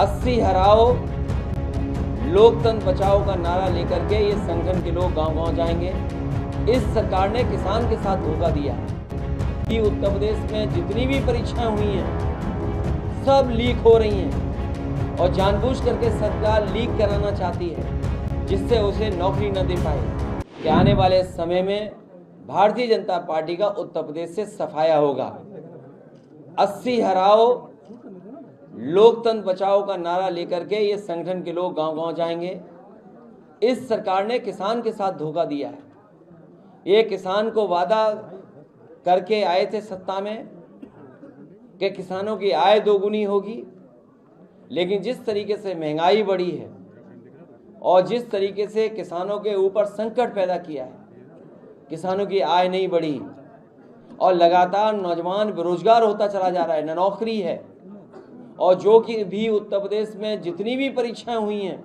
80 हराओ लोकतंत्र बचाओ का नारा लेकर के ये संगठन के लोग गांव-गांव जाएंगे। इस सरकार ने किसान के साथ धोखा दिया कि उत्तर प्रदेश में जितनी भी परीक्षाएं हुई हैं सब लीक हो रही हैं और जानबूझ करके सरकार लीक कराना चाहती है जिससे उसे नौकरी न दे पाए। कि आने वाले समय में भारतीय जनता पार्टी का उत्तर प्रदेश से सफाया होगा। 80 हराओ लोकतंत्र बचाओ का नारा लेकर के ये संगठन के लोग गांव-गांव जाएंगे। इस सरकार ने किसान के साथ धोखा दिया है। ये किसान को वादा करके आए थे सत्ता में कि किसानों की आय दोगुनी होगी, लेकिन जिस तरीके से महंगाई बढ़ी है और जिस तरीके से किसानों के ऊपर संकट पैदा किया है, किसानों की आय नहीं बढ़ी और लगातार नौजवान बेरोजगार होता चला जा रहा है, न नौकरी है। और जो कि भी उत्तर प्रदेश में जितनी भी परीक्षाएं हुई हैं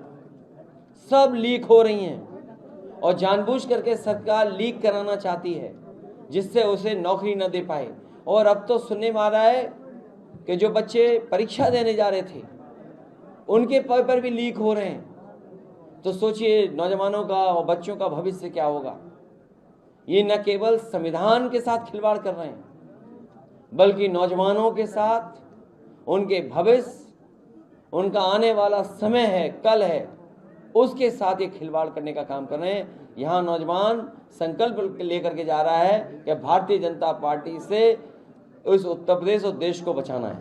सब लीक हो रही हैं और जानबूझ करके सरकार लीक कराना चाहती है जिससे उसे नौकरी न दे पाए। और अब तो सुनने में आ रहा है कि जो बच्चे परीक्षा देने जा रहे थे उनके पेपर भी लीक हो रहे हैं। तो सोचिए नौजवानों का और बच्चों का भविष्य क्या होगा। ये न केवल संविधान के साथ खिलवाड़ कर रहे हैं बल्कि नौजवानों के साथ, उनके भविष्य, उनका आने वाला समय है, कल है, उसके साथ ये खिलवाड़ करने का काम कर रहे हैं। यहाँ नौजवान संकल्प लेकर के जा रहा है कि भारतीय जनता पार्टी से इस उत्तर प्रदेश और देश को बचाना है।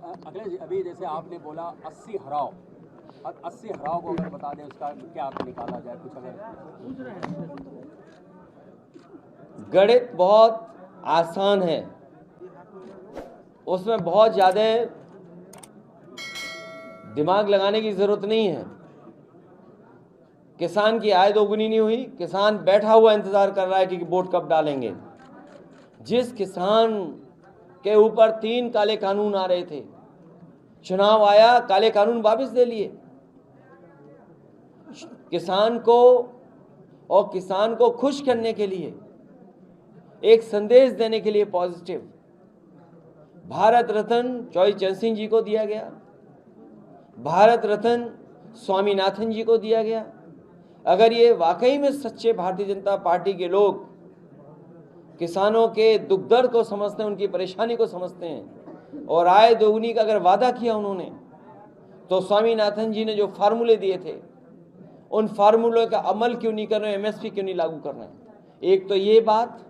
अखिलेश जी, अभी जैसे आपने बोला 80 हराओ, और 80 हराओ को अगर बता दें उसका क्या निकाला जाए कुछ अगर। गणित बहुत आसान है, उसमें बहुत ज़्यादा दिमाग लगाने की ज़रूरत नहीं है। किसान की आय दोगुनी नहीं हुई, किसान बैठा हुआ इंतज़ार कर रहा है कि वोट कब डालेंगे। जिस किसान के ऊपर 3 काले कानून आ रहे थे, चुनाव आया, काले कानून वापस ले लिए। किसान को और किसान को खुश करने के लिए, एक संदेश देने के लिए पॉजिटिव, भारत रत्न चौधरी चरण सिंह जी को दिया गया, भारत रत्न स्वामीनाथन जी को दिया गया। अगर ये वाकई में सच्चे भारतीय जनता पार्टी के लोग किसानों के दुख दर्द को समझते हैं, उनकी परेशानी को समझते हैं और आय दोगुनी का अगर वादा किया उन्होंने, तो स्वामीनाथन जी ने जो फार्मूले दिए थे उन फार्मूलों का अमल क्यों नहीं कर रहे, एमएसपी क्यों नहीं लागू कर रहे। एक तो ये बात,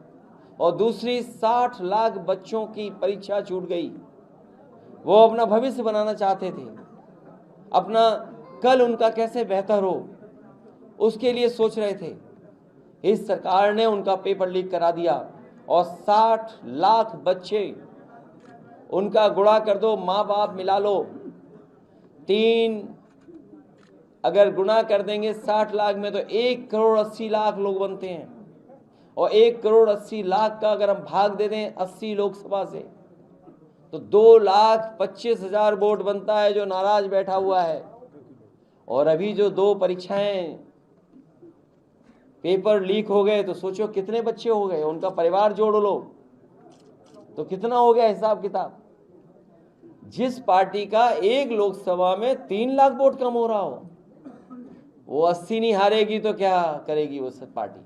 और दूसरी 60 लाख बच्चों की परीक्षा छूट गई। वो अपना भविष्य बनाना चाहते थे, अपना कल उनका कैसे बेहतर हो उसके लिए सोच रहे थे। इस सरकार ने उनका पेपर लीक करा दिया और 60 लाख बच्चे, उनका गुणा कर दो, माँ बाप मिला लो, 3 अगर गुणा कर देंगे 60 लाख में तो 1 करोड़ 80 लाख लोग बनते हैं। और 1 करोड़ 80 लाख का अगर हम भाग दे दें 80 लोकसभा से तो 2,25,000 वोट बनता है जो नाराज बैठा हुआ है। और अभी जो 2 परीक्षाएं पेपर लीक हो गए तो सोचो कितने बच्चे हो गए, उनका परिवार जोड़ लो तो कितना हो गया हिसाब किताब। जिस पार्टी का एक लोकसभा में 3 लाख वोट कम हो रहा हो, वो 80 नहीं हारेगी तो क्या करेगी वो सब पार्टी।